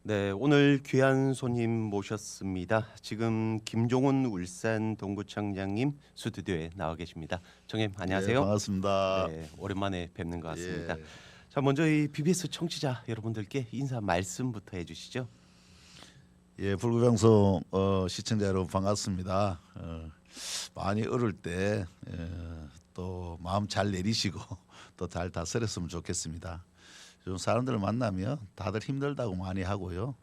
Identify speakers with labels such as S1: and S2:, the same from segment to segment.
S1: 네, 오늘 귀한 손님 모셨습니다. 지금 김종훈 울산 동구청장님 스튜디오에 나와 계십니다. 청님
S2: 예,
S1: 안녕하세요.
S2: 반갑습니다.
S1: 네, 오랜만에 뵙는 것 같습니다.
S2: 예,
S1: 자, 먼저 이 BBS 청취자 여러분들께 인사 말씀부터 해주시죠.
S2: 예, 불구방송 시청자 여러분 반갑습니다. 많이 어릴 때 또 마음 잘 내리시고 또 잘 다스렸으면 좋겠습니다. 요즘 사람들을 만나면 다들 힘들다고 많이 하고요.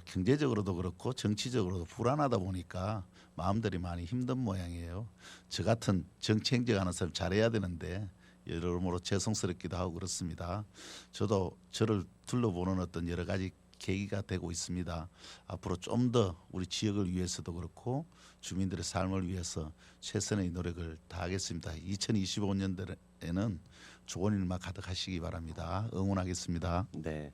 S2: 경제적으로도 그렇고 정치적으로도 불안하다 보니까 마음들이 많이 힘든 모양이에요. 저 같은 정치 행정하는 사람 잘해야 되는데 여러모로 죄송스럽기도 하고 그렇습니다. 저도 저를 둘러보는 어떤 여러 가지 계기가 되고 있습니다. 앞으로 좀 더 우리 지역을 위해서도 그렇고 주민들의 삶을 위해서 최선의 노력을 다하겠습니다. 2025년도에는 좋은 일만 가득하시기 바랍니다. 응원하겠습니다.
S1: 네,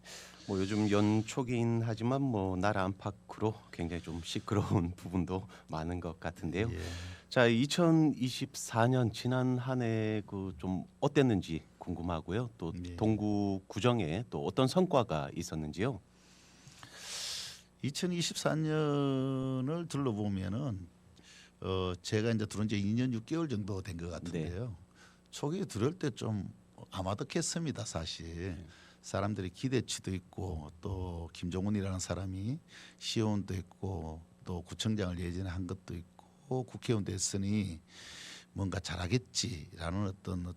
S1: 뭐 요즘 연초긴 하지만 뭐 나라 안팎으로 굉장히 좀 시끄러운 부분도 많은 것 같은데요.
S2: 예.
S1: 자, 2024년 지난 한 해 그 좀 어땠는지 궁금하고요. 또
S2: 예.
S1: 동구 구정에 또 어떤 성과가 있었는지요.
S2: 2024년을 둘러보면은 제가 이제 들어온 지 2년 6개월 정도 된 것 같은데요. 초기에 들어올 때 좀 아마득했습니다, 사실. 사람들이 기대치도 있고 또 김종훈이라는 사람이 시의원도 했고 또 구청장을 예전에 한 것도 있고 국회의원도 했으니 뭔가 잘하겠지라는 어떤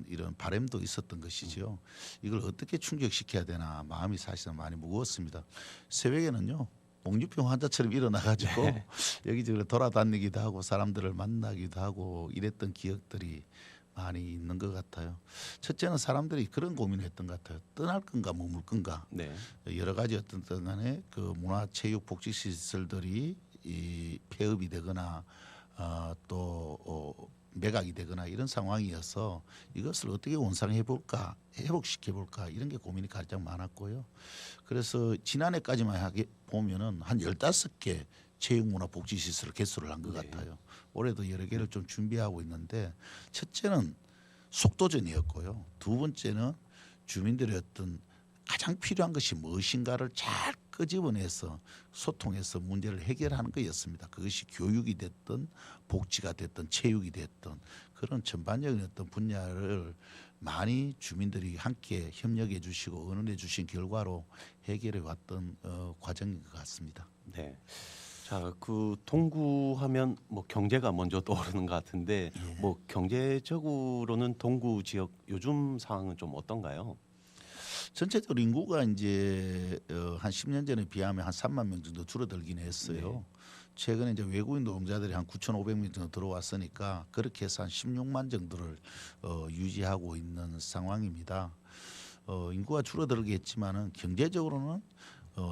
S2: 이런 바람도 있었던 것이지요. 이걸 어떻게 충족시켜야 되나 마음이 사실은 많이 무거웠습니다. 새벽에는요. 목류병 환자처럼 일어나가지고 여기저기 돌아다니기도 하고 사람들을 만나기도 하고 이랬던 기억들이 많이 있는 것 같아요. 첫째는 사람들이 그런 고민을 했던 것 같아요. 떠날 건가 머물 건가.
S1: 네.
S2: 여러 가지 어떤 간에 그 문화체육복지시설들이 이 폐업이 되거나 매각이 되거나 이런 상황이어서 이것을 어떻게 원상해 볼까, 회복시켜 볼까 이런 게 고민이 가장 많았고요. 그래서 지난해까지만 하게 보면은 한 15개 체육문화복지시설을 개설을 한 것
S1: 네.
S2: 같아요. 올해도 여러 개를 좀 준비하고 있는데 첫째는 속도전이었고요. 두 번째는 주민들의 어떤 가장 필요한 것이 무엇인가를 잘 끄집어내서 소통해서 문제를 해결하는 거였습니다. 그것이 교육이 됐든 복지가 됐든 체육이 됐든 그런 전반적인 어떤 분야를 많이 주민들이 함께 협력해 주시고 응원해 주신 결과로 해결해 왔던 과정인 것 같습니다.
S1: 네. 자, 그 동구 하면 뭐 경제가 먼저 떠오르는 것 같은데 뭐 경제적으로는 동구 지역 요즘 상황은 좀 어떤가요?
S2: 전체적으로 인구가 이제 한 10년 전에 비하면 한 3만 명 정도 줄어들긴 했어요. 최근에 이제 외국인 노동자들이 한 9,500명 정도 들어왔으니까 그렇게 해서 한 16만 정도를 유지하고 있는 상황입니다. 인구가 줄어들겠지만은 경제적으로는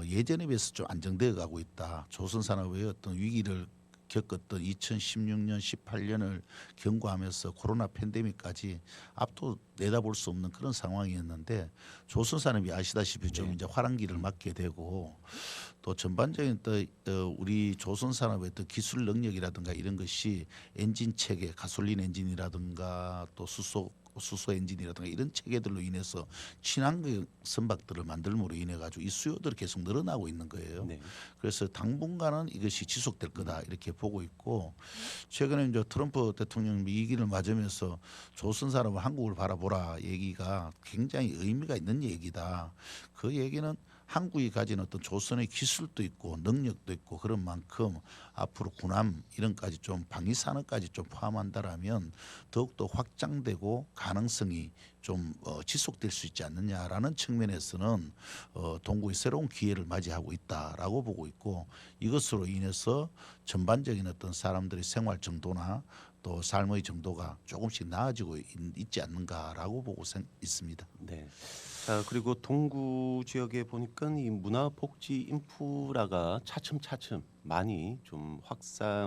S2: 예전에 비해서 좀 안정되어 가고 있다. 조선산업의 어떤 위기를 겪었던 2016년, 18년을 경과하면서 코로나 팬데믹까지 앞도 내다볼 수 없는 그런 상황이었는데 조선산업이 아시다시피 좀 이제 화랑기를 맞게 되고 또 전반적인 또 우리 조선산업의 또 기술 능력이라든가 이런 것이 엔진 체계, 가솔린 엔진이라든가 또 수소 엔진이라든가 이런 체계들로 인해서 친환경 선박들을 만들므로 인해 가지고 이 수요들이 계속 늘어나고 있는 거예요.
S1: 네.
S2: 그래서 당분간은 이것이 지속될 거다 이렇게 보고 있고 최근에 이제 트럼프 대통령 미기를 맞으면서 조선산업을 한국을 바라보라 얘기가 굉장히 의미가 있는 얘기다. 그 얘기는 한국이 가진 어떤 조선의 기술도 있고 능력도 있고 그런 만큼 앞으로 군함 이런까지 좀 방위 산업까지 좀 포함한다라면 더욱더 확장되고 가능성이 좀 지속될 수 있지 않느냐라는 측면에서는 동구의 새로운 기회를 맞이하고 있다라고 보고 있고 이것으로 인해서 전반적인 어떤 사람들의 생활 정도나 또 삶의 정도가 조금씩 나아지고 있지 않는가라고 보고 있습니다.
S1: 네. 자, 그리고 동구 지역에 보니까 이 문화복지 인프라가 차츰차츰 많이 좀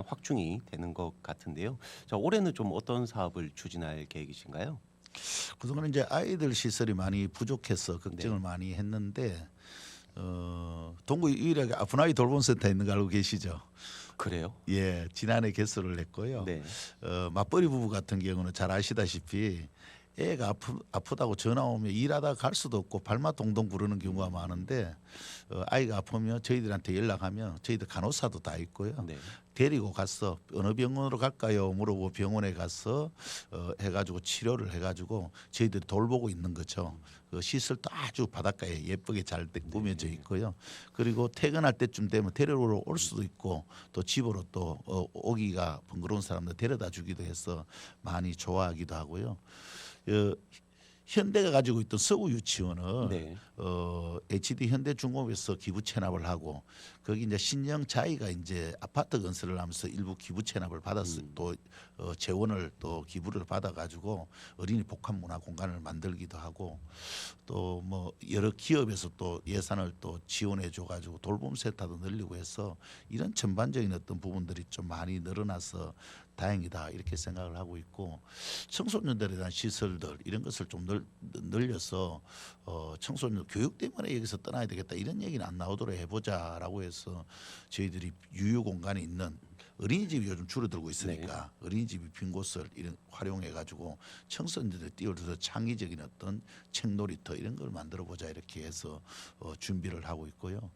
S1: 확충이 되는 것 같은데요. 자, 올해는 좀 어떤 사업을 추진할 계획이신가요?
S2: 그동안 이제 아이들 시설이 많이 부족해서 걱정을
S1: 네.
S2: 많이 했는데 동구 유일하게 아프나이 돌봄센터 있는 거 알고 계시죠?
S1: 그래요?
S2: 예, 지난해 개설을 했고요.
S1: 네.
S2: 맞벌이 부부 같은 경우는 잘 아시다시피 애가 아프다고 전화 오면 일하다가 갈 수도 없고 발만 동동 구르는 경우가 많은데 아이가 아프면 저희들한테 연락하면 저희들 간호사도 다 있고요.
S1: 네.
S2: 데리고 가서 어느 병원으로 갈까요? 물어보고 병원에 가서 해가지고 치료를 해가지고 저희들이 돌보고 있는 거죠. 그 시설도 아주 바닷가에 예쁘게 잘 꾸며져 있고요. 그리고 퇴근할 때쯤 되면 데리러 올 수도 있고 또 집으로 또 오기가 번거로운 사람들 데려다 주기도 해서 많이 좋아하기도 하고요. 현대가 가지고 있던 서구 유치원을
S1: 네.
S2: HD 현대중공업에서 기부 체납을 하고 거기 이제 신영 자이가 이제 아파트 건설을 하면서 일부 기부 체납을 받았어 또 재원을 또 기부를 받아가지고 어린이 복합 문화 공간을 만들기도 하고 또 뭐 여러 기업에서 또 예산을 또 지원해 줘가지고 돌봄 센터도 늘리고 해서 이런 전반적인 어떤 부분들이 좀 많이 늘어나서 다행이다 이렇게 생각을 하고 있고 청소년들에 대한 시설들 이런 것을 좀 늘려서 청소년 교육 때문에 여기서 떠나야 되겠다 이런 얘기는 안 나오도록 해보자라고 해서 저희들이 유휴 공간에 있는 어린이집이 요즘 줄어들고 있으니까 어린이집이 빈 곳을 이런 활용해 가지고 청소년들을 뛰어들어서 창의적인 어떤 책놀이터 이런 걸 만들어 보자 이렇게 해서 준비를 하고 있고요.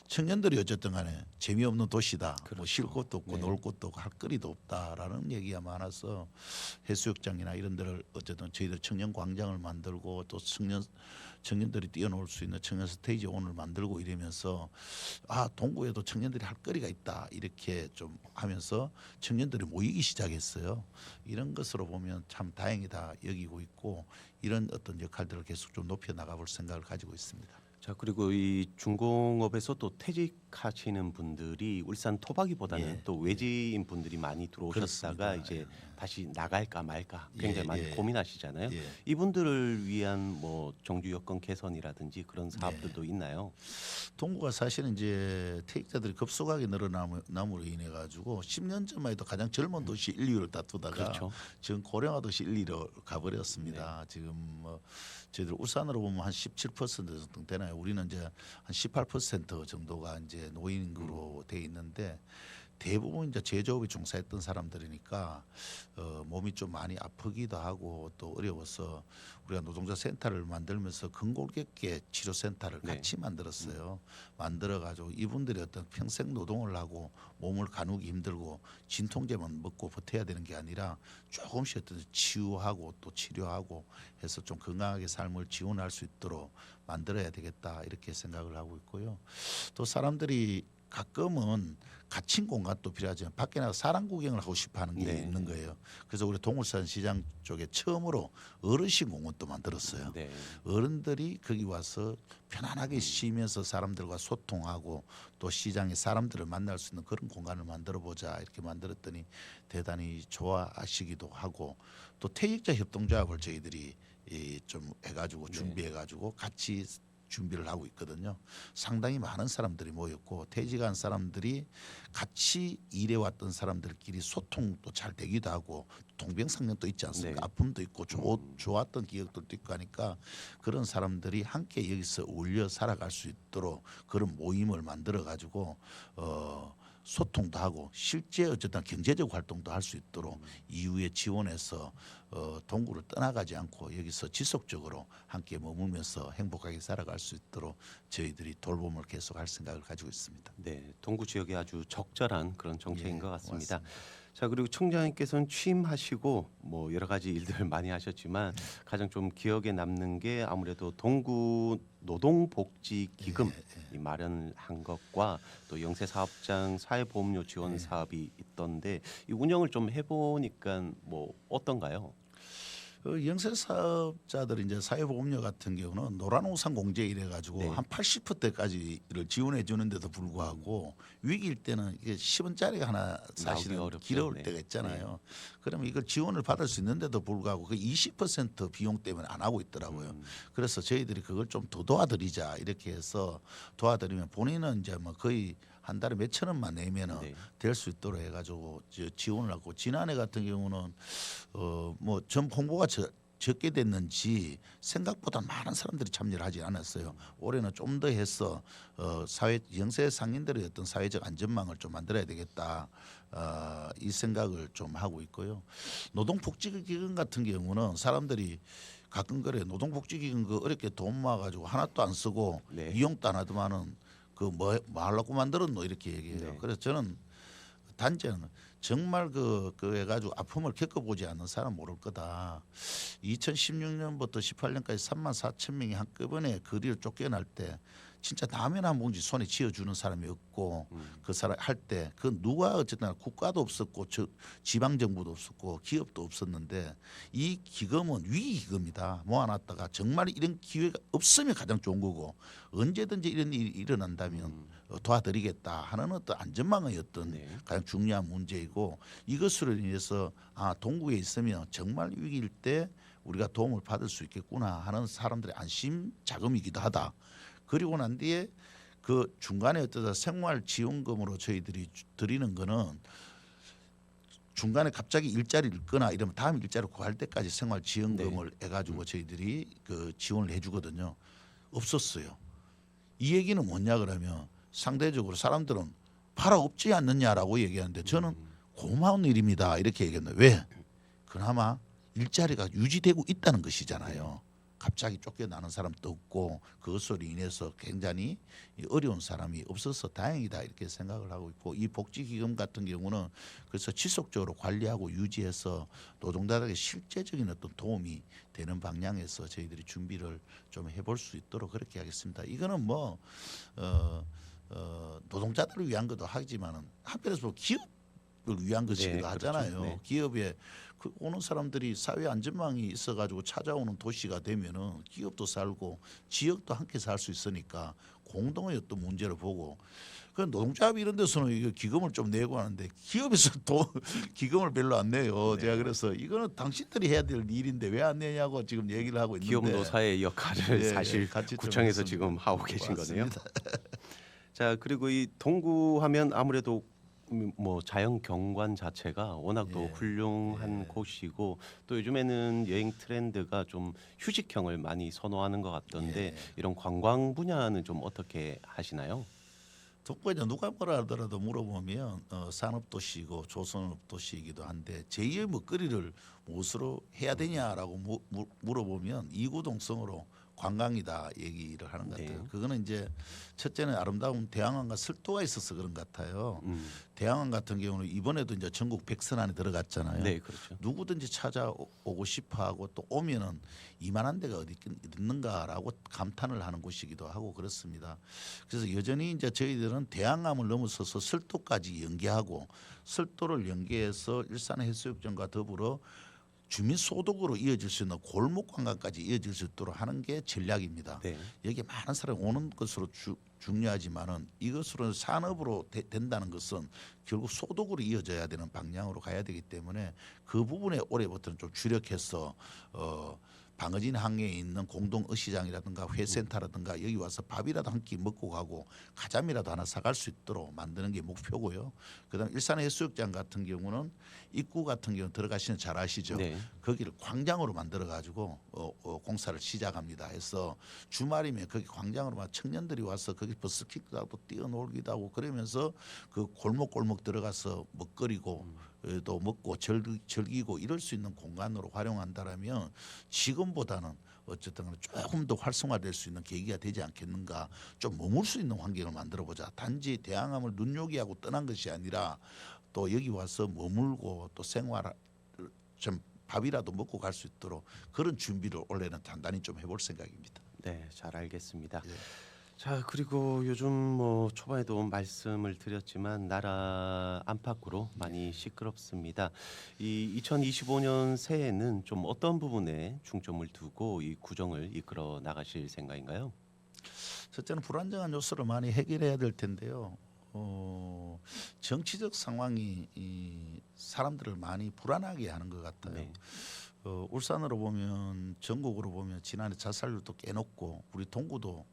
S2: 청년들이 어쨌든 간에 재미없는 도시다. 뭐 쉴 곳도 없고 놀 곳도 없고 할 거리도 없다라는 얘기가 많아서 해수욕장이나 이런 데를 어쨌든 저희들 청년 광장을 만들고 또 청년들이 뛰어놀 수 있는 청년 스테이지원을 만들고 이러면서 동구에도 청년들이 할 거리가 있다 이렇게 좀 하면서 청년들이 모이기 시작했어요. 이런 것으로 보면 참 다행이다 여기고 있고 이런 어떤 역할들을 계속 좀 높여 나가볼 생각을 가지고 있습니다.
S1: 자, 그리고 이 중공업에서 또 퇴직하시는 분들이 울산 토박이보다는 또 외지인 분들이 많이 들어오셨다가
S2: 그렇습니다.
S1: 이제 다시 나갈까 말까 굉장히 많이
S2: 예.
S1: 고민하시잖아요.
S2: 예.
S1: 이분들을 위한 뭐 정규 여건 개선이라든지 그런 사업들도 있나요?
S2: 동구가 사실은 이제 퇴직자들이 급속하게 늘어남으로 인해 가지고 10년 전만 해도 가장 젊은 도시 1, 2위를 다투다가
S1: 그렇죠.
S2: 지금 고령화 도시 1, 2위로 가버렸습니다. 지금 뭐 저희들 울산으로 보면 한 17% 정도 되나요? 우리는 이제 한 18% 정도가 이제 노인 인구로 돼 있는데 대부분 이제 제조업에 종사했던 사람들이니까 몸이 좀 많이 아프기도 하고 또 어려워서 우리가 노동자 센터를 만들면서 근골격계 치료 센터를 같이 만들었어요. 만들어 가지고 이분들이 어떤 평생 노동을 하고 몸을 가누기 힘들고 진통제만 먹고 버텨야 되는 게 아니라 조금씩 어떤 치유하고 또 치료하고 해서 좀 건강하게 삶을 지원할 수 있도록 만들어야 되겠다 이렇게 생각을 하고 있고요. 또 사람들이 가끔은 갇힌 공간도 필요하지만 밖에 나가 사람 구경을 하고 싶어하는 게 있는 거예요. 그래서 우리 동울산 시장 쪽에 처음으로 어르신 공원도 만들었어요.
S1: 네.
S2: 어른들이 거기 와서 편안하게 쉬면서 사람들과 소통하고 또 시장에 사람들을 만날 수 있는 그런 공간을 만들어 보자 이렇게 만들었더니 대단히 좋아하시기도 하고 또 퇴직자 협동조합을 저희들이 좀 해가지고 준비해가지고 같이 준비를 하고 있거든요. 상당히 많은 사람들이 모였고 퇴직한 사람들이 같이 일해왔던 사람들끼리 소통도 잘 되기도 하고 동병상련도 있지 않습니까? 아픔도 있고 좋았던 기억들도 있고 하니까 그런 사람들이 함께 여기서 어울려 살아갈 수 있도록 그런 모임을 만들어 가지고 소통도 하고 실제 어쨌든 경제적 활동도 할 수 있도록 이후에 지원해서 동구를 떠나가지 않고 여기서 지속적으로 함께 머물면서 행복하게 살아갈 수 있도록 저희들이 돌봄을 계속할 생각을 가지고 있습니다.
S1: 네, 동구 지역에 아주 적절한 그런 정책인 것 같습니다.
S2: 고맙습니다.
S1: 자, 그리고 총장님께서는 취임하시고 뭐 여러 가지 일들을 많이 하셨지만 가장 좀 기억에 남는 게 아무래도 동구 노동복지기금 이 마련한 것과 또 영세사업장 사회보험료 지원 사업이 있던데 이 운영을 좀 해보니까 뭐 어떤가요?
S2: 영세 사업자들 이제 사회보험료 같은 경우는 노란우산 공제 이래 가지고 한 80%까지를 지원해 주는데도 불구하고 위기일 때는 이게 10원짜리가 하나 사실은
S1: 어렵죠.
S2: 길어올 때가 있잖아요. 그러면 이걸 지원을 받을 수 있는데도 불구하고 그 20% 비용 때문에 안 하고 있더라고요. 그래서 저희들이 그걸 좀 더 도와드리자 이렇게 해서 도와드리면 본인은 이제 뭐 거의 한 달에 몇천 원만 내면은 될 수 있도록 해가지고 지원을 하고 지난해 같은 경우는 뭐 전 홍보가 적게 됐는지 생각보다 많은 사람들이 참여를 하지 않았어요. 올해는 좀 더 해서 사회 영세 상인들의 어떤 사회적 안전망을 좀 만들어야 되겠다. 이 생각을 좀 하고 있고요. 노동복지기금 같은 경우는 사람들이 가끔 그래 노동복지기금 그 어렵게 돈 모아가지고 하나도 안 쓰고
S1: 네.
S2: 이용도 안 하더만은 그 뭐 하려고 만들었노 이렇게 얘기해요.
S1: 네.
S2: 그래서 저는 단지는 정말 그 해가지고 아픔을 겪어보지 않는 사람 모를 거다. 2016년부터 18년까지 3만 4천 명이 한꺼번에 거리를 쫓겨날 때 진짜 라면 한 봉지 손에 쥐어주는 사람이 없고 그 사람 할 때 그 누가 어쨌든 국가도 없었고 지방 정부도 없었고 기업도 없었는데 이 기금은 위기 기금이다. 모아놨다가 정말 이런 기회가 없으면 가장 좋은 거고 언제든지 이런 일이 일어난다면 도와드리겠다 하는 어떤 안전망의 어떤
S1: 네.
S2: 가장 중요한 문제이고 이것으로 인해서 동구에 있으면 정말 위기일 때 우리가 도움을 받을 수 있겠구나 하는 사람들의 안심 자금이기도 하다. 그리고 난 뒤에 그 중간에 어떠다 생활 지원금으로 저희들이 드리는 거는 중간에 갑자기 일자리를 잃거나 이러면 다음 일자리를 구할 때까지 생활 지원금을 해가지고 저희들이 그 지원을 해주거든요. 없었어요. 이 얘기는 뭐냐 그러면 상대적으로 사람들은 팔아 없지 않느냐라고 얘기하는데 저는 고마운 일입니다 이렇게 얘기했는데 왜? 그나마 일자리가 유지되고 있다는 것이잖아요. 갑자기 쫓겨나는 사람도 없고 그것으로 인해서 굉장히 어려운 사람이 없어서 다행이다 이렇게 생각을 하고 있고 이 복지기금 같은 경우는 그래서 지속적으로 관리하고 유지해서 노동자들에게 실제적인 어떤 도움이 되는 방향에서 저희들이 준비를 좀 해볼 수 있도록 그렇게 하겠습니다. 이거는 뭐 노동자들을 위한 것도 하지만은 한편에서 기업을 위한 것이기도
S1: 그렇죠.
S2: 하잖아요.
S1: 네.
S2: 기업에 그 오는 사람들이 사회 안전망이 있어가지고 찾아오는 도시가 되면은 기업도 살고 지역도 함께 살 수 있으니까 공동의 어떤 문제를 보고 그 노동조합 이런 데서는 이거 기금을 좀 내고 하는데 기업에서 또 기금을 별로 안 내요.
S1: 네.
S2: 제가 그래서 이거는 당신들이 해야 될 일인데 왜 안 내냐고 지금 얘기를 하고 있는데
S1: 기업 노사의 역할을
S2: 예,
S1: 사실
S2: 같이 좀
S1: 구청에서
S2: 했으면
S1: 지금 하고 계신 거네요.
S2: 맞습니다.
S1: 자, 그리고 이 동구하면 아무래도 뭐 자연 경관 자체가 워낙 또
S2: 예,
S1: 훌륭한
S2: 예.
S1: 곳이고 또 요즘에는 여행 트렌드가 좀 휴식형을 많이 선호하는 것 같던데
S2: 예.
S1: 이런 관광 분야는 좀 어떻게 하시나요?
S2: 독보에 누가 뭐라 하더라도 물어보면 산업도시이고 조선업도시이기도 한데 제2의 먹거리를 무엇으로 해야 되냐라고 물어보면 이구동성으로 관광이다 얘기를 하는 것 같아요.
S1: 네.
S2: 그거는 이제 첫째는 아름다운 대항원과 설도가 있어서 그런 것 같아요. 대항원 같은 경우는 이번에도 이제 전국 100선 안에 들어갔잖아요.
S1: 네, 그렇죠.
S2: 누구든지 찾아오고 싶어하고 또 오면은 이만한 데가 어디 있는가라고 감탄을 하는 곳이기도 하고 그렇습니다. 그래서 여전히 이제 저희들은 대항암을 넘어서서 설도까지 연계하고 설도를 연계해서 일산해수욕장과 더불어 주민 소득으로 이어질 수 있는 골목 관광까지 이어질 수 있도록 하는 게 전략입니다.
S1: 네.
S2: 여기 많은 사람이 오는 것으로 중요하지만은 이것으로 산업으로 된다는 것은 결국 소득으로 이어져야 되는 방향으로 가야 되기 때문에 그 부분에 올해부터는 좀 주력해서 방어진 항해에 있는 공동 어시장이라든가 회센터라든가 여기 와서 밥이라도 한 끼 먹고 가고 가자미라도 하나 사갈 수 있도록 만드는 게 목표고요. 그다음 일산 해수욕장 같은 경우는 입구 같은 경우 들어가시는 잘 아시죠.
S1: 네.
S2: 거기를 광장으로 만들어 가지고 공사를 시작합니다. 해서 주말이면 거기 광장으로만 청년들이 와서 거기 버스킹도 하고 뛰어놀기도 하고 그러면서 그 골목골목 들어가서 먹거리고 또 먹고 즐기고 이럴 수 있는 공간으로 활용한다라면 지금보다는 어쨌든 조금 더 활성화될 수 있는 계기가 되지 않겠는가. 좀 머물 수 있는 환경을 만들어보자. 단지 대항암을 눈요기하고 떠난 것이 아니라 또 여기 와서 머물고 또 생활 좀 밥이라도 먹고 갈 수 있도록 그런 준비를 올해는 단단히 좀 해볼 생각입니다.
S1: 네, 잘 알겠습니다.
S2: 예.
S1: 자, 그리고 요즘 뭐 초반에도 말씀을 드렸지만 나라 안팎으로 많이 시끄럽습니다. 이 2025년 새해에는 좀 어떤 부분에 중점을 두고 이 구정을 이끌어 나가실 생각인가요?
S2: 첫째는 불안정한 요소를 많이 해결해야 될 텐데요. 정치적 상황이 이 사람들을 많이 불안하게 하는 것 같아요.
S1: 네.
S2: 울산으로 보면 전국으로 보면 지난해 자살률도 꽤 높고 우리 동구도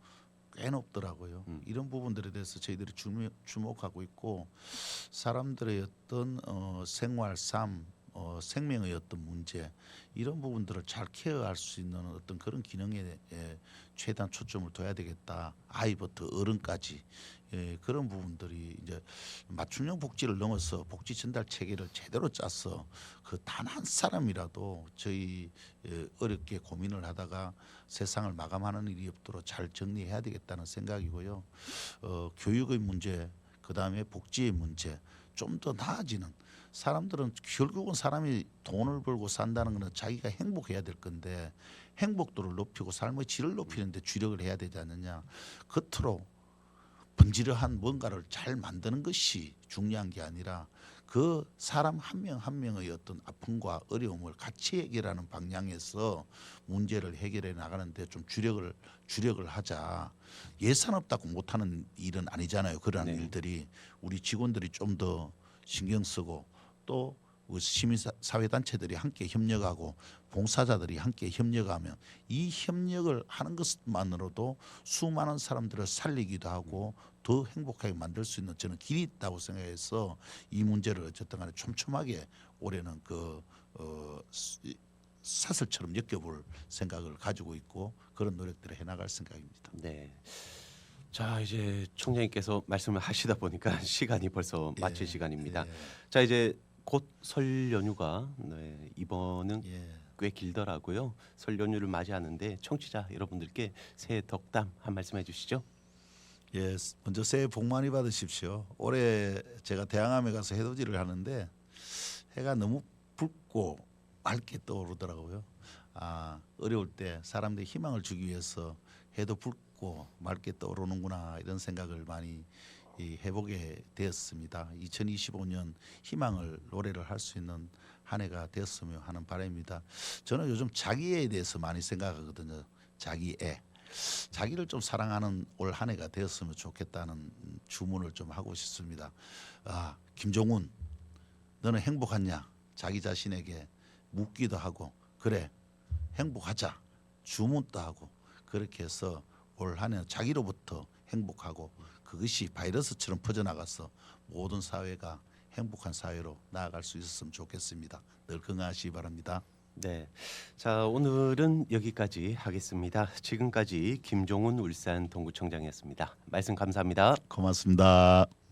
S2: 꽤 높더라고요. 이런 부분들에 대해서 저희들이 주목하고 있고 사람들의 어떤 생활, 삶, 생명의 어떤 문제 이런 부분들을 잘 케어할 수 있는 어떤 그런 기능에 최대한 초점을 둬야 되겠다. 아이부터 어른까지 그런 부분들이 이제 맞춤형 복지를 넘어서 복지 전달 체계를 제대로 짜서 그 단 한 사람이라도 저희 어렵게 고민을 하다가 세상을 마감하는 일이 없도록 잘 정리해야 되겠다는 생각이고요. 교육의 문제, 그다음에 복지의 문제 좀 더 나아지는 사람들은 결국은 사람이 돈을 벌고 산다는 것은 자기가 행복해야 될 건데 행복도를 높이고 삶의 질을 높이는데 주력을 해야 되지 않느냐. 겉으로 번지르한 뭔가를 잘 만드는 것이 중요한 게 아니라 그 사람 한 명 한 명의 어떤 아픔과 어려움을 같이 해결하는 방향에서 문제를 해결해 나가는데 좀 주력을 하자. 예산 없다고 못하는 일은 아니잖아요. 그러한
S1: 네.
S2: 일들이 우리 직원들이 좀 더 신경 쓰고 또 시민사회단체들이 함께 협력하고 봉사자들이 함께 협력하면 이 협력을 하는 것만으로도 수많은 사람들을 살리기도 하고 더 행복하게 만들 수 있는 저는 길이 있다고 생각해서 이 문제를 어쨌든 간에 촘촘하게 올해는 사슬처럼 엮여볼 생각을 가지고 있고 그런 노력들을 해나갈 생각입니다.
S1: 네. 자, 이제 총장님께서 말씀을 하시다 보니까 시간이 벌써 마칠 시간입니다.
S2: 예,
S1: 자, 이제 곧 설 연휴가 이번은
S2: 예.
S1: 꽤 길더라고요. 설 연휴를 맞이하는데 청취자 여러분들께 새해 덕담 한 말씀 해주시죠.
S2: 예, 먼저 새해 복 많이 받으십시오. 올해 제가 대항암에 가서 해돋이를 하는데 해가 너무 붉고 맑게 떠오르더라고요. 어려울 때 사람들이 희망을 주기 위해서 해도 붉고 맑게 떠오르는구나 이런 생각을 많이 해보게 되었습니다. 2025년 희망을 노래를 할 수 있는 한 해가 되었으면 하는 바람입니다. 저는 요즘 자기애에 대해서 많이 생각하거든요. 자기애. 자기를 좀 사랑하는 올 한 해가 되었으면 좋겠다는 주문을 좀 하고 싶습니다. 김종훈, 너는 행복하냐? 자기 자신에게 묻기도 하고, 그래, 행복하자. 주문도 하고, 그렇게 해서 올 한 해는 자기로부터 행복하고, 그것이 바이러스처럼 퍼져나가서 모든 사회가 행복한 사회로 나아갈 수 있었으면 좋겠습니다. 늘 건강하시기 바랍니다.
S1: 네. 자, 오늘은 여기까지 하겠습니다. 지금까지 김종훈 울산 동구청장이었습니다. 말씀 감사합니다.
S2: 고맙습니다.